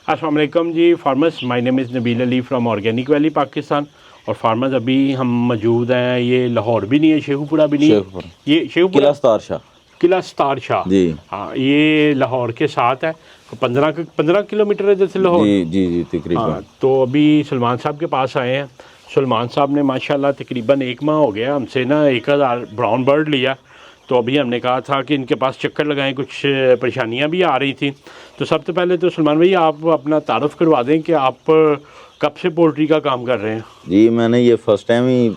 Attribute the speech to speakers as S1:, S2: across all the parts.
S1: अस्सलाम वालेकुम जी farmers, my name is Nabeel Ali from organic valley Pakistan. और फार्मर्स अभी हम मौजूद हैं, ये लाहौर भी नहीं है, शेखुपुरा भी नहीं है, ये शेखुपुरा
S2: किला सतार शाह।
S1: किला सतार शाह
S2: जी
S1: हाँ, ये लाहौर के साथ है। 15 किलोमीटर है जैसे लाहौर।
S2: जी जी जी तकरीबन।
S1: हाँ, तो अभी सलमान साहब के पास आए हैं। सलमान साहब ने माशाल्लाह तकरीबन 1 माह हो गया हमसे ना 1000 ब्राउन बर्ड लिया। तो अभी हमने कहा था कि इनके पास चक्कर लगाएं, कुछ परेशानियां भी आ रही थी। तो सबसे पहले तो सलमान भाई आप अपना तारुफ करवा दें कि आप कब से पोल्ट्री का काम कर रहे हैं।
S2: जी मैंने ये फर्स्ट टाइम ही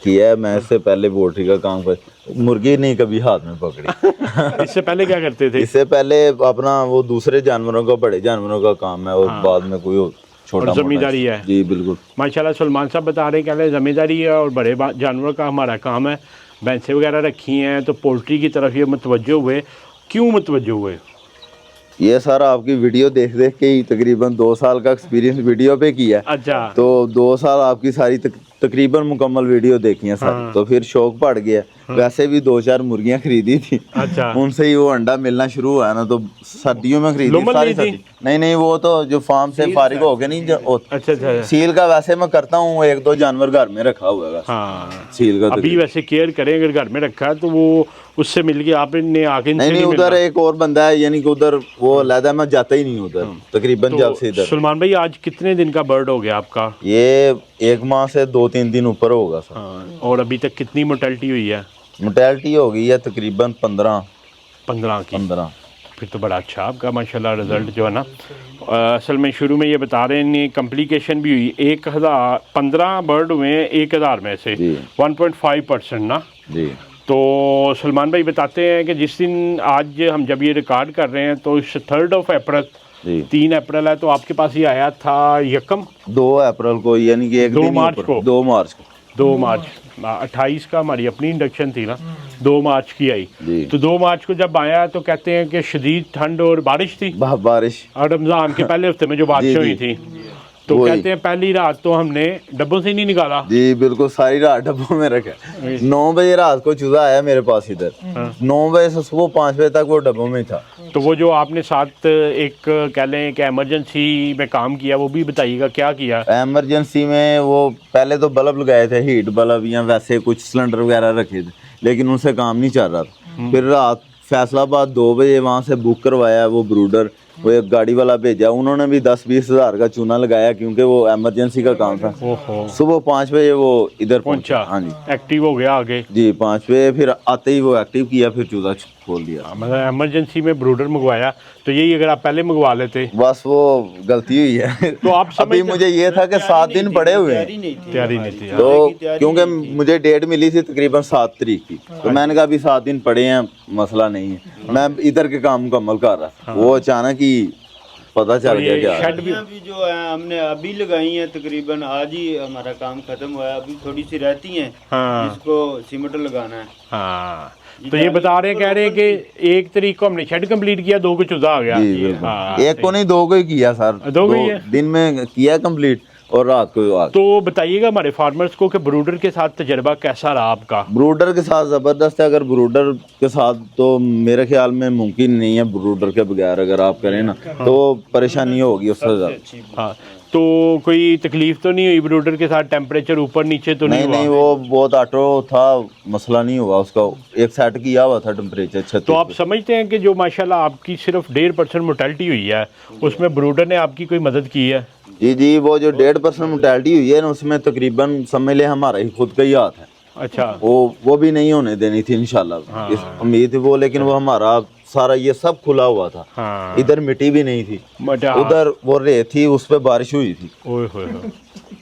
S2: किया है। मैं इससे पहले पोल्ट्री का काम कर मुर्गी नहीं कभी हाथ में पकड़ी।
S1: इससे पहले क्या करते थे?
S2: इससे पहले अपना वो दूसरे जानवरों का, बड़े जानवरों का काम है और बाद में कोई छोटा
S1: और ज़मींदारी है।
S2: जी बिल्कुल
S1: माशाल्लाह सलमान साहब बता रहे हैं कि ज़मींदारी है और बड़े जानवरों का हमारा काम है। भैंसें वगैरह रखी हैं, तो पोल्ट्री की तरफ ये मुतवज्जो हुए। क्यों मुतवज्जो हुए?
S2: ये सर आपकी वीडियो देख देख के ही तकरीबन 2 साल का एक्सपीरियंस वीडियो पे किया है।
S1: अच्छा।
S2: तो 2 साल आपकी सारी तकरीबन मुकम्मल वीडियो देखी है सारी। तो फिर शौक पड़ गया। वैसे भी 2-4 मुर्गियां खरीदी थी।
S1: अच्छा।
S2: उनसे ही वो अंडा मिलना शुरू हुआ है ना, तो सर्दियों में खरीदी सारी सर्दी। नहीं वो तो जो फार्म से फारिग हो गए नहीं।
S1: अच्छा।
S2: सील का वैसे मैं करता हूँ, 1-2 जानवर घर में रखा हुआ है।
S1: हाँ,
S2: सील का
S1: अभी वैसे केयर करें, अगर घर में रखा है तो वो उससे मिल के आपने आगे
S2: नहीं उधर एक और बंदा है, यानी कि उधर वो अलहदा मैं जाता ही नहीं उधर तकरीबन जब से इधर।
S1: सलमान भाई आज कितने दिन का बर्ड हो गया आपका?
S2: ये 1 माह से 2-3 दिन ऊपर होगा सर।
S1: हाँ, और अभी तक कितनी मोर्टेलिटी हुई है?
S2: मोर्टेलिटी हो गई है तकरीबन 15
S1: की।
S2: 15।
S1: फिर तो बड़ा अच्छा आपका माशाल्लाह रिजल्ट जो है ना। असल में शुरू में ये बता रहे हैं कम्प्लीकेशन भी हुई। 15 बर्ड हुए हैं 1000 में से 1.5% ना
S2: जी।
S1: तो सलमान भाई बताते हैं कि जिस दिन आज हम जब ये रिकॉर्ड कर रहे हैं तो 3 अप्रैल 3 अप्रैल है, तो आपके पास ये आया था यकम
S2: 2 अप्रैल को, यानी कि
S1: 2 मार्च को
S2: 2
S1: मार्च 28 का हमारी अपनी इंडक्शन थी ना, 2 मार्च की आई। तो 2 मार्च को जब आया तो कहते हैं कि शदीद ठंड और बारिश थी।
S2: बारिश
S1: और रमज़ान के पहले हफ्ते में जो बारिश हुई थी, तो कहते हैं पहली रात तो हमने डब्बों से नहीं निकाला। जी
S2: बिल्कुल, सारी रात डब्बों में रखा। 9 बजे रात को चूजा आया मेरे पास इधर। 9 बजे से सुबह 5 बजे तक वो डब्बों में था।
S1: तो वो जो आपने साथ एक कह लें कि इमरजेंसी में काम किया, वो भी बताइएगा क्या किया?
S2: इमरजेंसी में वो पहले तो बल्ब लगाए थे, हीट बल्ब या वैसे कुछ सिलेंडर वगैरह रखे थे, लेकिन उनसे काम नहीं चल रहा था। फिर रात फैसलाबाद 2 बजे वहाँ से बुक करवाया वो ब्रूडर, वो एक गाड़ी वाला भेजा। उन्होंने भी 10-20 हज़ार का चूना लगाया क्योंकि वो इमरजेंसी का काम था। सुबह 5 बजे वो इधर पहुंचा। हाँ जी,
S1: एक्टिव हो गया आगे
S2: जी 5 बजे। फिर आते ही वो एक्टिव किया, फिर चूजा खोल दिया।
S1: मतलब इमरजेंसी में ब्रूडर मंगवाया। तो यही अगर आप पहले मंगवा लेते,
S2: बस वो गलती हुई है।
S1: तो आप
S2: अभी मुझे ये था कि 7 दिन पड़े हुए हैं,
S1: तैयारी नहीं थी।
S2: तो क्योंकि मुझे डेट मिली थी तकरीबन 7 तारीख की, तो मैंने कहा अभी 7 दिन पड़े हैं, मसला नहीं है। मैं इधर के काम मुकम्मल कर रहा था। वो अचानक ही पता चल गया क्या
S3: शेड भी जो है हमने अभी लगाई है, तकरीबन आज ही हमारा काम खत्म हुआ है। अभी थोड़ी सी रहती हैं, जिसको सीमेंट लगाना है।
S1: हाँ, तो ये बता रहे कह रहे हैं कि 1 तारीख को हमने शेड कंप्लीट किया, 2 को चूजा आ गया।
S2: एक को नहीं 2 को ही किया सर,
S1: 2
S2: दिन में किया कंप्लीट और रात को।
S1: तो बताइएगा हमारे फार्मर्स को कि ब्रूडर के साथ तजर्बा कैसा रहा आपका?
S2: ब्रूडर के साथ ज़बरदस्त है। अगर ब्रूडर के साथ तो मेरे ख्याल में मुमकिन नहीं है, ब्रूडर के बगैर अगर आप करें ना तो परेशानी होगी उससे ज़्यादा।
S1: हाँ, तो कोई तकलीफ तो नहीं हुई ब्रूडर के साथ? टेम्परेचर ऊपर नीचे तो नहीं हुआ?
S2: नहीं वो बहुत ऑटो था, मसला नहीं हुआ उसका। एक सेट किया हुआ था टेम्परेचर 36।
S1: तो आप समझते हैं कि जो माशाल्लाह आपकी सिर्फ 1.5% मोर्टेलिटी हुई है, उसमें ब्रूडर ने आपकी कोई मदद की है?
S2: जी वो जो 1.5% मोर्टेलिटी हुई है ना, उसमें तकरीबन समझ ले हमारा ही खुद का ही हाथ है।
S1: अच्छा।
S2: वो भी नहीं होने देनी थी इंशाल्लाह, उम्मीद है वो, लेकिन वो हमारा सारा ये सब खुला हुआ था।
S1: हाँ।
S2: इधर मिट्टी भी नहीं थी, उधर वो रेत थी, उस पे बारिश हुई थी।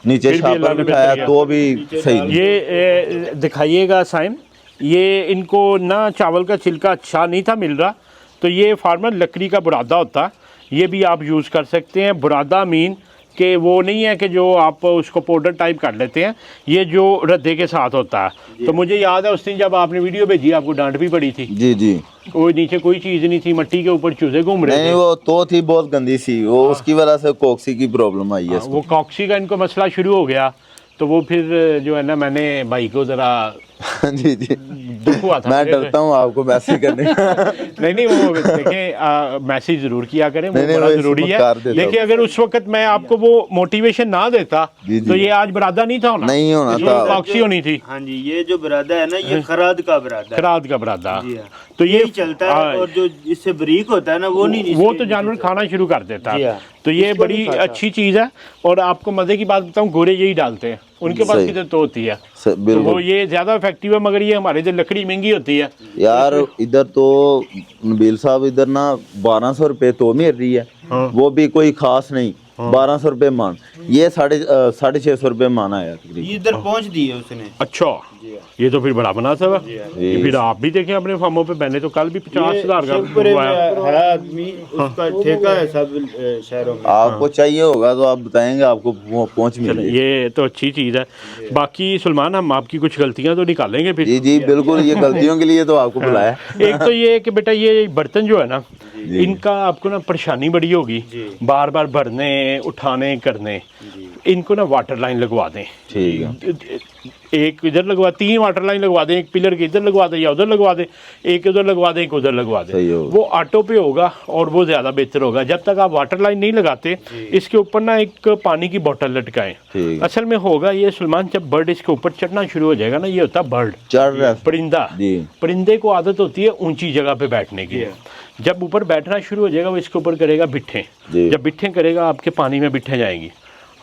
S2: नीचे छापर बिठाया तो भी सही।
S1: ये दिखाइएगा साइम, ये इनको ना चावल का छिलका अच्छा नहीं था मिल रहा, तो ये फार्मर लकड़ी का बुरादा होता, ये भी आप यूज़ कर सकते हैं। बुरादा मीन कि वो नहीं है कि जो आप उसको पाउडर टाइप कर लेते हैं, ये जो रद्दे के साथ होता है। तो मुझे याद है उस दिन जब आपने वीडियो भेजी आपको डांट भी पड़ी थी।
S2: जी
S1: वो नीचे कोई चीज़ नहीं थी, मट्टी के ऊपर चूजे घूम रहे थे।
S2: नहीं वो तो थी बहुत गंदी सी, वो उसकी वजह से कॉक्सी की प्रॉब्लम आई है।
S1: वो कॉक्सी का इनको मसला शुरू हो गया, तो वो फिर जो है ना मैंने भाई को ज़रा
S2: जी
S1: हुआ था
S2: मैं
S1: मेरे से।
S2: डरता हूँ आपको मैसेज करने
S1: नहीं वो देखें, मैसेज जरूर किया करें, वो
S2: नहीं,
S1: बड़ा
S2: वो
S1: जरूरी है।
S2: कर देता
S1: लेकिन
S2: हूँ।
S1: अगर उस वक्त मैं आपको वो मोटिवेशन ना देता
S2: जी, जी।
S1: तो ये आज बरादा नहीं था होना,
S2: नहीं होना
S1: इसमें
S2: था।
S1: ऑक्सी होनी थी।
S3: हाँ जी, ये जो बरादा है ना, ये खराद का बरादा है।
S1: खराद का बरादा।
S3: जी हाँ।
S1: तो ये
S3: यही चलता है,
S1: हाँ,
S3: और जो इससे बरीक होता है ना, वो नहीं,
S1: वो
S3: इसके
S1: तो जानवर
S3: नीचे
S1: खाना शुरू कर देता
S3: जी
S1: है।
S3: हाँ।
S1: तो ये
S3: इसको
S1: बड़ी
S3: नहीं खाता।
S1: अच्छी चीज़ है। और आपको मज़े की बात बताऊं, गोरे यही डालते हैं, उनके पास
S2: सही।
S1: किधर तो होती है, तो वो
S2: बिल्कुल
S1: ये ज़्यादा इफेक्टिव है। मगर ये हमारे इधर लकड़ी महंगी होती है
S2: यार, इधर तो नबील साहब इधर ना 1200 रुपये तो मिल रही है।
S1: हाँ।
S2: वो भी कोई खास नहीं, 1200 रुपये मान। ये 650 रुपये माना है तकरीबन।
S3: ये इधर पहुंच दी है उसने।
S1: अच्छा,
S3: जी हाँ।
S1: ये तो फिर बड़ा मुनासिब है।
S2: जी।
S1: ये फिर आप भी देखें अपने फार्मों पे, मैंने तो कल भी 50,000 का
S3: शेखपुरे में
S1: मंगवाया।
S3: है आदमी, उसका ठेका है सब शहरों में।
S2: आपको चाहिए होगा तो आप बताएंगे, आपको वो पहुंच
S1: चलो,
S2: मिलेगी।
S1: ये तो अच्छी चीज़ है। बाकी सुलेमान, हम आपकी कुछ गलतियां तो निकालेंगे फिर।
S2: जी जी बिल्कुल, ये गलतियों के लिए तो आपको बुलाया।
S1: एक तो ये है कि बेटा ये बर्तन जो है ना, इनका आपको ना परेशानी बड़ी होगी, बार बार भरने उठाने करने। इनको ना वाटर लाइन लगवा दें,
S2: ठीक है।
S1: एक इधर लगवा, 3 वाटर लाइन लगवा दें, एक पिलर के इधर लगवा दें या उधर लगवा दें, एक उधर लगवा दें, एक उधर लगवा
S2: सही
S1: दें।
S2: होगा।
S1: वो ऑटो पे होगा और वो ज़्यादा बेहतर होगा। जब तक आप वाटर लाइन नहीं लगाते, इसके ऊपर ना एक पानी की बोतल लटकाएं।
S2: ठीक है।
S1: असल में होगा ये सुलेमान, जब बर्ड इसके ऊपर चढ़ना शुरू हो जाएगा ना, ये होता है बर्ड,
S2: चढ़ रहा है।
S1: परिंदा।
S2: जी।
S1: परिंदे को आदत होती है ऊंची जगह पे बैठने की। जब ऊपर बैठना शुरू हो जाएगा, वो इसके ऊपर करेगा बिट्ठे।
S2: जी।
S1: जब बिट्ठे करेगा, आपके पानी में बिट्ठे जाएंगी,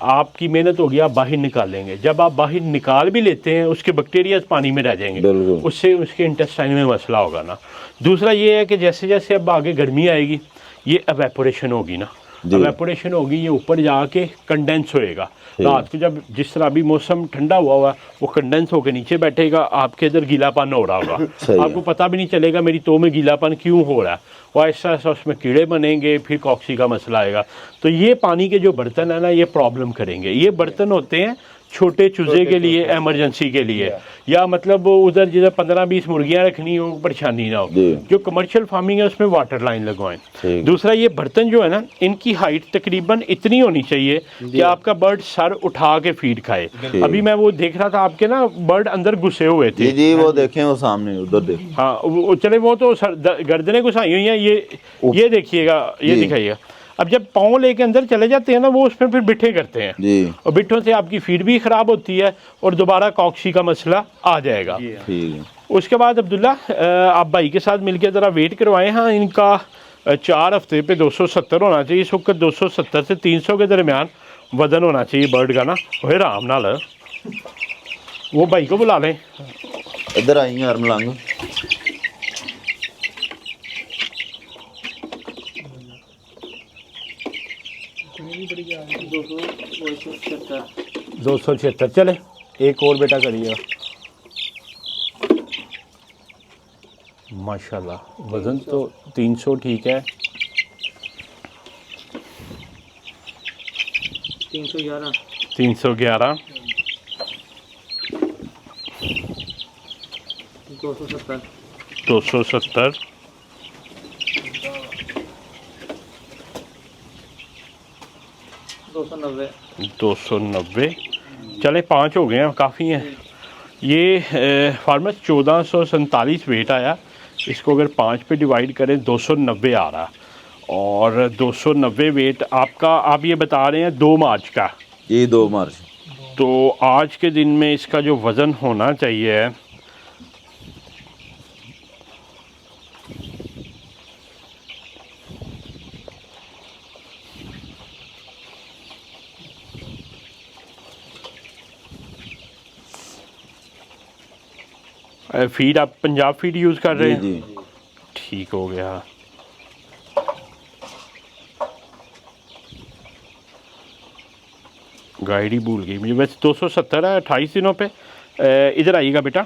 S1: आपकी मेहनत होगी, आप बाहर निकालेंगे। जब आप बाहर निकाल भी लेते हैं, उसके बैक्टीरिया पानी में रह जाएंगे,
S2: बिल्कुल।
S1: उससे उसके इंटेस्टाइन में मसला होगा ना। दूसरा ये है कि जैसे जैसे अब आगे गर्मी आएगी, ये एवेपोरेशन होगी ना, एवेपोरेशन होगी, ये ऊपर जाके कंडेंस होएगा। रात को जब जिस तरह अभी मौसम ठंडा हुआ वो कंडेंस होकर नीचे बैठेगा, आपके इधर गीलापन हो रहा होगा, आपको पता भी नहीं चलेगा मेरी तो में गीलापन क्यों हो रहा है। और ऐसा ऐसा उसमें कीड़े बनेंगे, फिर कॉक्सी का मसला आएगा। तो ये पानी के जो बर्तन है ना, ये प्रॉब्लम करेंगे। ये बर्तन होते हैं छोटे चूजे के लिए, इमरजेंसी के लिए, या मतलब उधर जिधर 15-20 मुर्गियां रखनी हो, परेशानी ना हो। जो कमर्शियल फार्मिंग है उसमें वाटर लाइन लगवाएं। दूसरा, ये बर्तन जो है ना, इनकी हाइट तकरीबन इतनी होनी चाहिए कि आपका बर्ड सर उठा के फीड खाए। अभी मैं वो देख रहा था, आपके ना बर्ड अंदर घुसे हुए थे।
S2: जी जी, वो देखें, वो सामने उधर देखें।
S1: हाँ, चले, वो तो गर्दनें घुसाई हुई हैं। ये देखिएगा, ये दिखाइएगा। अब जब पाँव लेके अंदर चले जाते हैं ना, वो उसमें फिर बिट्ठे करते हैं
S2: जी।
S1: और बिट्ठों से आपकी फीड भी ख़राब होती है और दोबारा कॉक्सी का मसला आ जाएगा।
S2: ठीक है।
S1: उसके बाद अब्दुल्ला, आप भाई के साथ मिलकर ज़रा वेट करवाएं। हाँ, इनका 4 हफ्ते पे 270 होना चाहिए। इस वक्त 270 से 300 के दरमियान वज़न होना चाहिए बर्ड का ना। वही आराम नाल वो भाई को बुला लें।
S2: इधर आई यार मलंग।
S1: 276 चले, एक और बेटा करिएगा। माशाल्लाह, वज़न तो 300 ठीक है। 311
S4: 270
S1: 270 290 चले, 5 हो गए हैं, काफ़ी हैं। ये फार्मर 1447 वेट आया। इसको अगर 5 पे डिवाइड करें 290 आ रहा। और 290 वेट आपका, आप ये बता रहे हैं 2 मार्च का।
S2: ये 2 मार्च।
S1: तो आज के दिन में इसका जो वज़न होना चाहिए, फीड आप पंजाब फीड यूज़ कर रहे हैं?
S2: जी।
S1: ठीक हो गया। गाइड ही भूल गई मुझे। वैसे 270 है 28 दिनों पे। इधर आइएगा बेटा।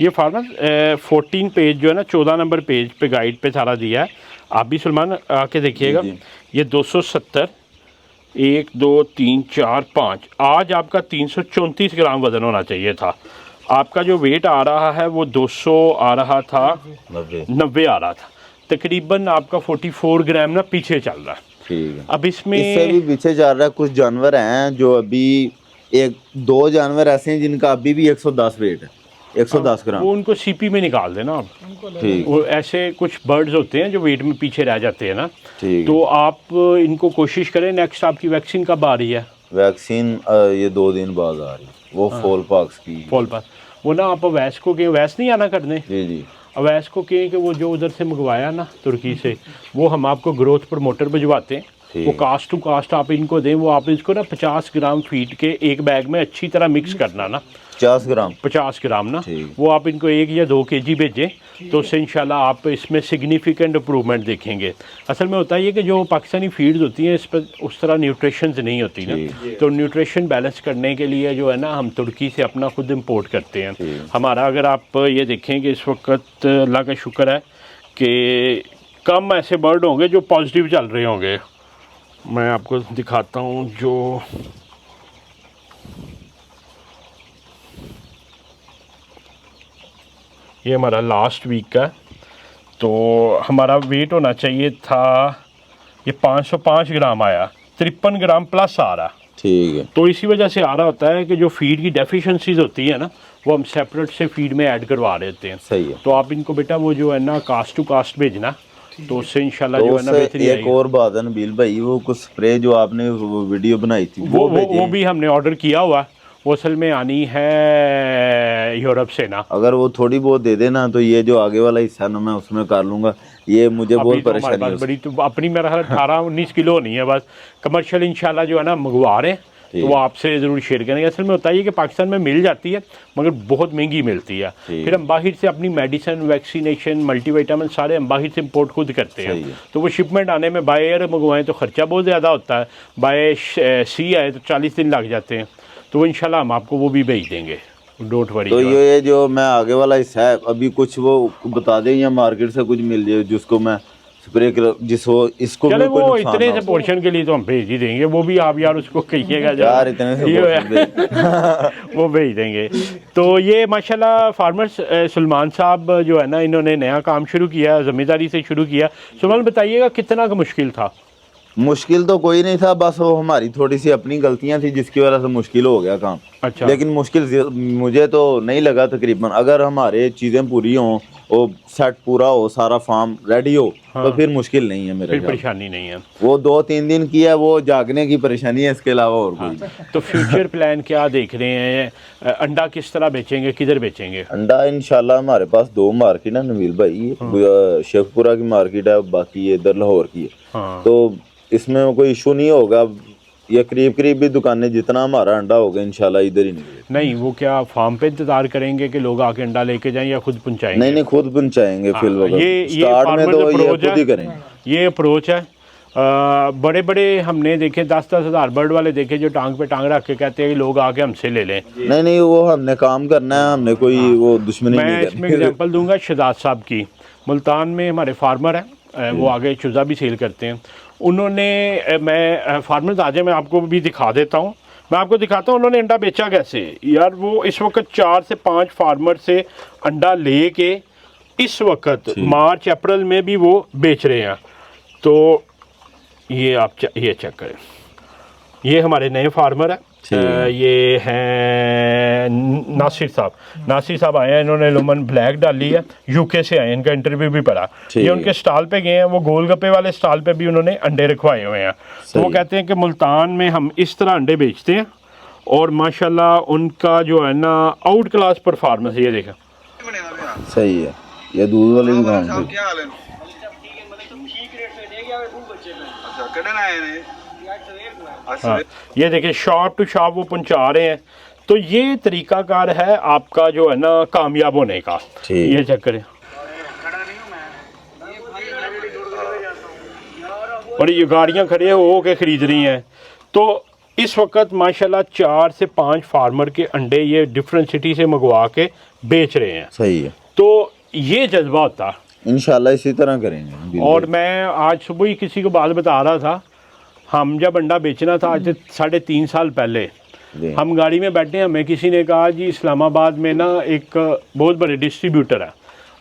S1: ये फार्मर 14 पेज जो है ना, 14 नंबर पेज पे गाइड पे सारा दिया है। आप भी सलमान आके देखिएगा। ये 270, 1 2 3 4 5, आज आपका 334 ग्राम वज़न होना चाहिए था। आपका जो वेट आ रहा है वो 200 आ रहा था, 90 आ रहा था। तकरीबन आपका 44 ग्राम ना पीछे चल रहा है।
S2: ठीक है।
S1: अब इसमें
S2: इससे भी पीछे जा रहा है। कुछ जानवर हैं जो अभी 1-2 जानवर ऐसे हैं जिनका अभी भी 110 वेट है। 110 ग्राम।
S1: वो उनको सीपी में निकाल देना आप।
S2: ठीक
S1: वो ऐसे कुछ बर्ड्स होते हैं जो वेट में पीछे रह जाते हैं ना,
S2: ठीक।
S1: तो आप इनको कोशिश करें। नेक्स्ट आपकी वैक्सीन कब आ रही है?
S2: वैक्सीन ये 2 दिन बाद आ रही है, वो फॉल पॉक्स की।
S1: फॉल पर वो ना आप अवैस को कहें, वैस नहीं आना करने,
S2: जी जी।
S1: अवैस को कहें कि वो जो उधर से मंगवाया ना तुर्की से, वो हम आपको ग्रोथ प्रमोटर भिजवाते हैं। वो कास्ट टू कास्ट आप इनको दें। वो आप इसको ना 50 ग्राम फीड के एक बैग में अच्छी तरह मिक्स करना ना, 50 ग्राम ना, वो आप इनको 1 या 2 kg भेजें, तो उससे इंशाल्लाह आप इसमें सिग्निफिकेंट इंप्रूवमेंट देखेंगे। असल में होता है ये कि जो पाकिस्तानी फीड्स होती हैं इस पर उस तरह न्यूट्रिशंस नहीं होती ना, तो न्यूट्रिशन बैलेंस करने के लिए जो है ना हम तुर्की से अपना खुद इंपोर्ट करते हैं। हमारा अगर आप ये देखें कि इस वक्त अल्लाह का शुक्र है कि कम ऐसे बर्ड होंगे जो पॉजिटिव चल रहे होंगे। मैं आपको दिखाता हूँ जो ये हमारा लास्ट वीक का, तो हमारा वेट होना चाहिए था, ये 505 ग्राम आया, 53 ग्राम प्लस आ रहा।
S2: ठीक है।
S1: तो इसी वजह से आ रहा होता है कि जो फीड की डेफिशिएंसीज होती है ना, वो हम सेपरेट से फीड में ऐड करवा देते हैं।
S2: सही है।
S1: तो आप इनको बेटा वो जो है ना कास्ट टू कास्ट भेजना, तो उससे इंशाल्लाह
S2: तो
S1: जो है ना बेहतरी
S2: एक
S1: आएगी।
S2: और बात है नबील भाई, वो कुछ स्प्रे जो आपने वो वीडियो बनाई थी
S1: वो भी हमने ऑर्डर किया हुआ, वो असल में आनी है यूरोप से ना।
S2: अगर वो थोड़ी बहुत दे देना तो ये जो आगे वाला हिस्सा ना मैं उसमें कर लूँगा। ये मुझे बहुत
S1: तो हमारे
S2: परेशानी
S1: पास
S2: है।
S1: बड़ी तो अपनी मेरा 18-19 किलो नहीं है, बस कमर्शियल इंशाल्लाह जो है ना मंगवा रहे हैं, तो वो आपसे ज़रूर शेयर करेंगे। असल में होता है कि पाकिस्तान में मिल जाती है मगर बहुत महंगी मिलती है। फिर हम बाहर से अपनी मेडिसिन, वैक्सीनेशन, मल्टीविटामिन सारे हम बाहर से इंपोर्ट खुद करते हैं। तो वो शिपमेंट आने में बाय एयर मंगवाएं तो ख़र्चा बहुत ज़्यादा होता है, बाय सी आए तो 40 दिन लग जाते हैं। तो वो इंशाल्लाह हम आपको वो भी भेज देंगे, डोंट वरी।
S2: तो ये जो मैं आगे वाला हिस्सा है अभी कुछ वो बता दें या मार्केट से कुछ मिल जाए जिसको मैं स्प्रे कर, जिसको इसको
S1: चले
S2: भी कोई
S1: वो
S2: नुकसान
S1: इतने
S2: ना
S1: से पोर्शन के लिए तो हम भेज ही देंगे, वो भी आप यार उसको कहिएगा
S2: यार इतने से portion
S1: वो भेज देंगे। तो ये माशाल्लाह फार्मर्स सलमान साहब जो है ना, इन्होंने नया काम शुरू किया, ज़िम्मेदारी से शुरू किया। सलमान बताइएगा कितना का मुश्किल था?
S2: मुश्किल तो कोई नहीं था, बस वो हमारी थोड़ी सी अपनी गलतियां थी जिसकी वजह से मुश्किल हो गया काम।
S1: अच्छा।
S2: लेकिन मुश्किल मुझे तो नहीं लगा तकरीबन। अगर हमारे चीज़ें पूरी हों, वो सेट पूरा हो, सारा फार्म रेडी हो, तो फिर मुश्किल नहीं है मेरे
S1: फिर
S2: ख्याल।
S1: परेशानी नहीं है।
S2: वो 2-3 दिन की है, वो जागने की परेशानी है, इसके अलावा और कोई नहीं।
S1: तो फ्यूचर प्लान क्या देख रहे हैं? अंडा किस तरह बेचेंगे, किधर बेचेंगे?
S2: अंडा इंशाल्लाह हमारे पास 2 मार्केट है नबील भाई, शेखपुरा की मार्केट है, बाकी ये इधर लाहौर की है।
S1: हाँ।
S2: तो इसमें कोई इशू नहीं होगा। ये करीब करीब भी दुकानें जितना हमारा अंडा होगा इंशाल्लाह इधर ही
S1: नहीं, वो क्या फार्म पे इंतजार करेंगे कि लोग आके अंडा लेके जाएं या खुद पहुंचाएंगे?
S2: नहीं खुद पहुंचाएंगे। फिल
S1: ये
S2: स्टार्ट में तो ये खुद ही करेंगे।
S1: ये अप्रोच है। बड़े बड़े हमने देखे 10-10 हज़ार बर्ड वाले देखे जो टांग पे टांग रख के कहते हैं कि लोग आके हमसे ले लें।
S2: नहीं वो हमने काम करना है, हमने कोई वो दुश्मनी नहीं करनी।
S1: मैं इसमें एग्जांपल दूंगा शहजाद साहब की। मुल्तान में हमारे फार्मर हैं, वो आगे चूज़ा भी सेल करते हैं। उन्होंने मैं फार्मर्स आज मैं आपको भी दिखा देता हूँ, मैं आपको दिखाता हूँ उन्होंने अंडा बेचा कैसे। यार वो इस वक्त 4 से 5 फार्मर से अंडा ले के इस वक्त मार्च अप्रैल में भी वो बेच रहे हैं। तो ये आप ये चेक करें, ये हमारे नए फार्मर हैं। ये हैं नासिर साहब आए हैं, इन्होंने लेमन ब्लैक डाली है, यूके से आए हैं, इनका इंटरव्यू भी पड़ा। ये उनके स्टॉल पे गए हैं, वो गोलगप्पे वाले स्टॉल पे भी उन्होंने अंडे रखवाए हुए हैं। तो वो कहते हैं कि मुल्तान में हम इस तरह अंडे बेचते हैं और माशाल्लाह उनका जो है ना आउट क्लास परफॉर्मेंस। ये देखा
S2: सही है। ये दूध वाली दुकान
S1: हाँ, ये देखिए शॉप टू शॉप वो पहुंचा रहे हैं। तो ये तरीकाकार है आपका जो है ना कामयाब होने का। ये चेक करें, और ये गाड़ियां खड़े हो के खरीद रही हैं। तो इस वक्त माशाल्लाह 4 से 5 फार्मर के अंडे ये डिफरेंट सिटी से मंगवा के बेच रहे हैं।
S2: सही है।
S1: तो ये जज्बा होता है,
S2: इंशाल्लाह इसी तरह करेंगे।
S1: और मैं आज सुबह ही किसी को बात बता रहा था, हम जब अंडा बेचना था आज से 3.5 साल पहले, हम गाड़ी में बैठे, हमें किसी ने कहा जी इस्लामाबाद में ना एक बहुत बड़े डिस्ट्रीब्यूटर है।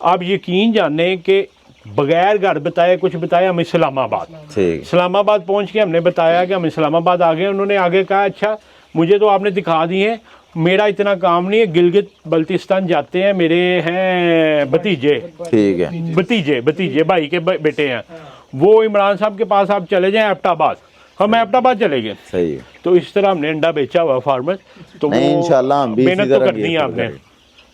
S1: आप यकीन जाने कि बगैर घर बताए कुछ बताया हम इस्लामाबाद।
S2: ठीक।
S1: इस्लामाबाद पहुंच के हमने बताया कि हम इस्लामाबाद आ गए। उन्होंने आगे कहा अच्छा मुझे तो आपने दिखा दी है, मेरा इतना काम नहीं है, गिलगित बल्तिस्तान जाते हैं, मेरे हैं भतीजे,
S2: ठीक है।
S1: भतीजे भाई के बेटे हैं, वो इमरान साहब के पास आप चले जाएं एबटाबाद। हम एबटाबाद चले गए।
S2: सही है।
S1: तो इस तरह हमने अंडा बेचा हुआ फार्मर। तो
S2: नहीं,
S1: वो
S2: इंशाल्लाह हम भी इसी
S1: मेहनत तो
S2: तरह
S1: करनी है
S2: ये
S1: आपने,
S2: करेंगे।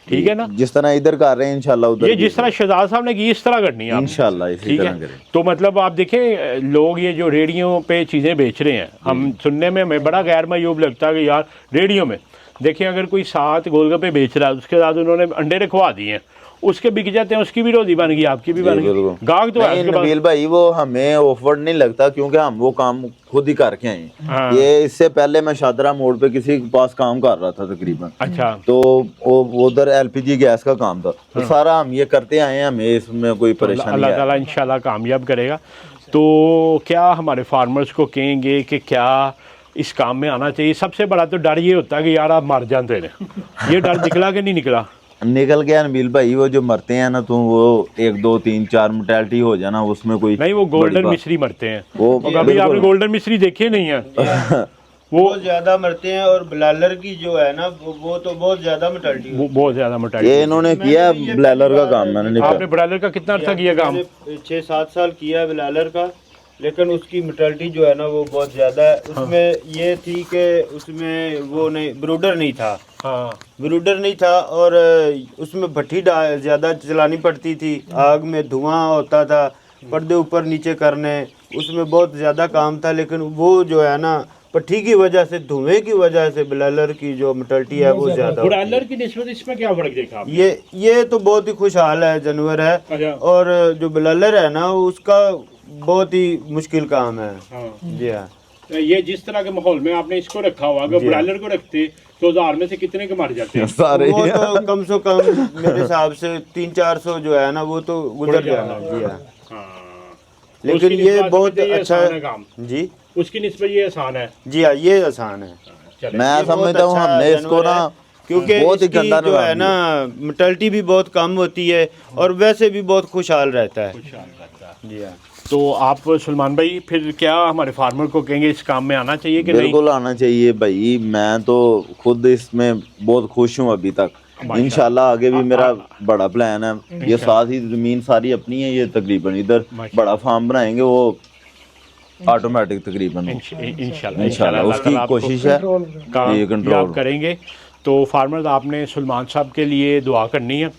S1: ठीक है ना।
S2: जिस तरह इधर कर रहे हैं इंशाल्लाह उधर
S1: ये
S2: भी
S1: जिस तरह शहजाद साहब ने की इस तरह करनी है आपने।
S2: इंशाल्लाह इसी
S1: ठीक
S2: तरह
S1: है।
S2: करें।
S1: तो मतलब आप देखें लोग ये जो रेडियो पे चीज़ें बेच रहे हैं, हम सुनने में हमें बड़ा गैर मायूब लगता है कि यार रेडियो में देखिए अगर कोई 7 गोलगप्पे बेच रहा है उसके साथ उन्होंने अंडे रखवा दिए हैं, उसके बिक जाते हैं, उसकी भी रोजी बन गई, आपकी भी बन गई, गाहक तो है
S2: नहीं
S1: उसके पास।
S2: नबील भाई वो हमें ऑफवर्ड नहीं लगता क्योंकि हम वो काम खुद ही करके आए हैं।
S1: हाँ।
S2: ये इससे पहले मैं शादरा मोड़ पे किसी के पास काम कर रहा था तकरीबन।
S1: अच्छा।
S2: तो वो उधर एलपीजी गैस का काम था, तो सारा हम ये करते आए हैं, हमें इसमें कोई परेशानी
S1: अल्लाह
S2: है।
S1: ताला इंशाल्लाह कामयाब करेगा। तो क्या हमारे फार्मर्स को कहेंगे कि क्या इस काम में आना चाहिए? सबसे बड़ा तो डर ये होता है कि यार आप मर जाते हैं, ये डर निकला कि नहीं निकला?
S2: निकल गया नबील भाई, वो जो मरते हैं ना तो वो 1 2 3 4 मोर्टेलिटी हो जाना उसमें कोई
S1: नहीं, वो
S2: बड़ी
S1: गोल्डन
S2: बात-
S1: मिस्री मरते हैं।
S2: वो
S1: तो कभी
S2: बिल्कुल।
S1: आपने गोल्डन मिस्री देखे नहीं है?
S3: वो ज्यादा मरते हैं। और ब्लालर की जो है ना वो तो बहुत ज्यादा मोर्टेलिटी
S1: वो बहुत ज्यादा मोटाई।
S2: ये इन्होंने किया ब्लैलर का काम मैंने नहीं
S1: आपने ब्रायलर का कितना अर्सा किया काम?
S3: 6-7 साल किया है ब्लालर का, लेकिन उसकी मोर्टेलिटी जो है ना वो बहुत ज्यादा है। उसमें ये थी कि उसमें वो नहीं, ब्रूडर नहीं था।
S1: हाँ।
S3: ब्रूडर नहीं था और उसमें भट्टी ज़्यादा चलानी पड़ती थी, आग में धुआं होता था, पर्दे ऊपर नीचे करने, उसमें बहुत ज़्यादा काम था। लेकिन वो जो है ना भट्टी की वजह से, धुएं की वजह से ब्लालर की जो मोर्टेलिटी है वो ज़्यादा।
S1: ब्रायलर की निस्बत इसमें क्या फर्क देखा आपने?
S3: ये तो बहुत ही खुशहाल है जानवर है।
S1: अच्छा।
S3: और जो ब्लालर है ना उसका बहुत ही मुश्किल काम है।
S1: हाँ।
S3: जी हाँ।
S1: ये जिस तरह के माहौल में आपने इसको रखा हुआ, अगर ब्रायलर को रखते तो 1000 में से कितने के मर जाते हैं?
S2: सारे
S3: वो तो कम से कम मेरे हिसाब से 300-400 जो है ना वो तो गुजर जाना। जी हाँ।
S1: हाँ।
S3: लेकिन
S1: उसकी
S3: ये
S1: निस्बत
S3: बहुत
S1: समझते ये
S3: अच्छा
S1: आसान
S3: है
S1: काम।
S3: जी।
S1: उसकी निस्बत ये आसान है।
S3: जी हाँ, ये आसान है।
S1: चले।
S2: मैं
S3: ये बहुत
S2: समझता हूँ
S3: अच्छा
S2: हमने इसको
S3: जानवर
S2: ना
S3: है, क्योंकि
S2: बहुत ही
S3: इसकी
S2: गंदा
S3: जो है ना मोर्टेलिटी भी बहुत कम होती है और वैसे भी बहुत खुशहाल रहता है। जी हाँ।
S1: तो आप सलमान भाई फिर क्या हमारे फार्मर को कहेंगे इस काम में आना चाहिए कि नहीं?
S2: बिल्कुल आना चाहिए भाई। मैं तो खुद इसमें बहुत खुश हूँ अभी तक। इंशाल्लाह आगे भी मेरा बड़ा प्लान है। ये साथ ही जमीन सारी अपनी है, ये तकरीबन इधर बड़ा फार्म बनाएंगे, वो ऑटोमेटिक तकरीबन इंशाल्लाह उसकी कोशिश है ये कंट्रोल
S1: करेंगे। तो फार्मर्स आपने सलमान साहब के लिए दुआ करनी है।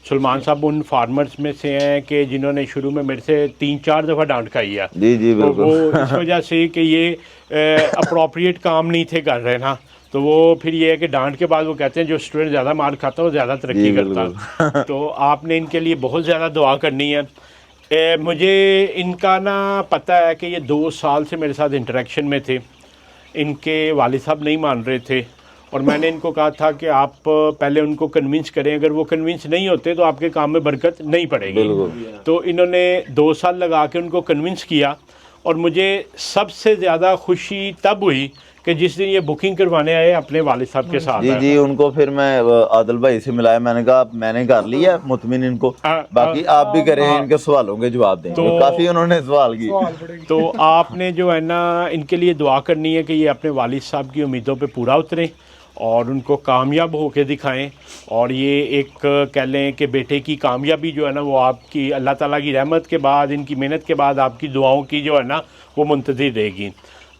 S1: सलमान साहब उन फार्मर्स में से हैं कि जिन्होंने शुरू में मेरे से 3-4 दफ़ा डांट खाई है।
S2: जी जी
S1: तो
S2: बिल्कुल।
S1: वो इस वजह से कि ये अप्रोप्रिएट काम नहीं थे कर रहे ना, तो वो फिर ये है कि डांट के बाद वो कहते हैं जो स्टूडेंट ज़्यादा मार खाता है वो ज़्यादा तरक्की करता। तो आपने इनके लिए बहुत ज़्यादा दुआ करनी है। मुझे इनका ना पता है कि ये 2 साल से मेरे साथ इंटरेक्शन में थे। इनके वालिद साहब नहीं मान रहे थे और मैंने इनको कहा था कि आप पहले उनको कन्विंस करें, अगर वो कन्विंस नहीं होते तो आपके काम में बरकत नहीं पड़ेगी। तो इन्होंने 2 साल लगा के उनको कन्विंस किया और मुझे सबसे ज़्यादा खुशी तब हुई कि जिस दिन ये बुकिंग करवाने आए अपने वालिद साहब के साथ।
S2: जी जी उनको फिर मैं आदिल भाई से मिलाया, मैंने कहा मैंने कर लिया मुतमिन इनको, बाकी आप भी करें, इनके सवालों के जवाब दें। तो काफ़ी उन्होंने सवाल किए।
S1: तो आपने जो है ना इनके लिए दुआ करनी है कि ये अपने वालिद साहब की उम्मीदों पे पूरा उतरें और उनको कामयाब होके दिखाएं। और ये एक कह लें कि बेटे की कामयाबी जो है ना वो आपकी अल्लाह ताला की रहमत के बाद, इनकी मेहनत के बाद आपकी दुआओं की जो है ना वो मुंतज़िर रहेगी।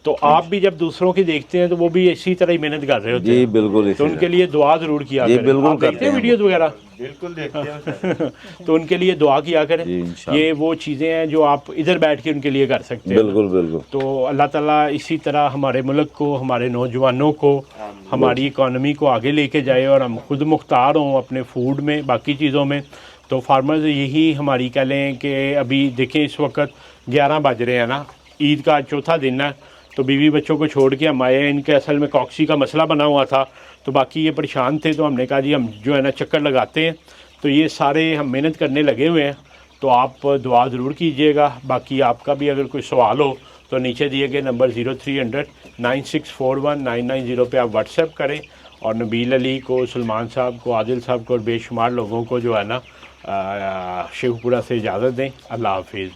S1: तो आप भी जब दूसरों की देखते हैं तो वो भी इसी तरह ही मेहनत कर रहे होते हैं।
S2: जी बिल्कुल।
S1: तो उनके लिए दुआ ज़रूर किया
S2: जी
S1: करें।
S2: बिल्कुल
S1: आप देखते हैं वीडियोज़ वगैरह?
S3: बिल्कुल देखते हैं।
S1: तो उनके लिए दुआ किया करें।
S2: इंशाल्लाह।
S1: ये वो चीज़ें हैं जो आप इधर बैठ के उनके लिए कर सकते हैं।
S2: बिल्कुल बिल्कुल।
S1: तो अल्लाह ताला इसी तरह हमारे मुल्क को, हमारे नौजवानों को, हमारी इकॉनमी को आगे लेके जाए और हम खुद मुख्तार हों अपने फूड में, बाकी चीज़ों में। तो फार्मर्स यही हमारी कह लें कि अभी देखें इस वक्त 11 बज रहे हैं ना, ईद का चौथा दिन है। तो बीवी बच्चों को छोड़ के हम आए। इनके असल में कॉक्सी का मसला बना हुआ था, तो बाकी ये परेशान थे। तो हमने कहा जी हम जो है ना चक्कर लगाते हैं। तो ये सारे हम मेहनत करने लगे हुए हैं। तो आप दुआ ज़रूर कीजिएगा। बाकी आपका भी अगर कोई सवाल हो तो नीचे दिए गए नंबर 0300 9641 990 पे आप व्हाट्सएप करें और नबील अली को, सलमान साहब को, आदिल साहब को और बेशुमार लोगों को जो है ना शेखपुरा से इजाज़त दें। अल्लाह हाफिज़।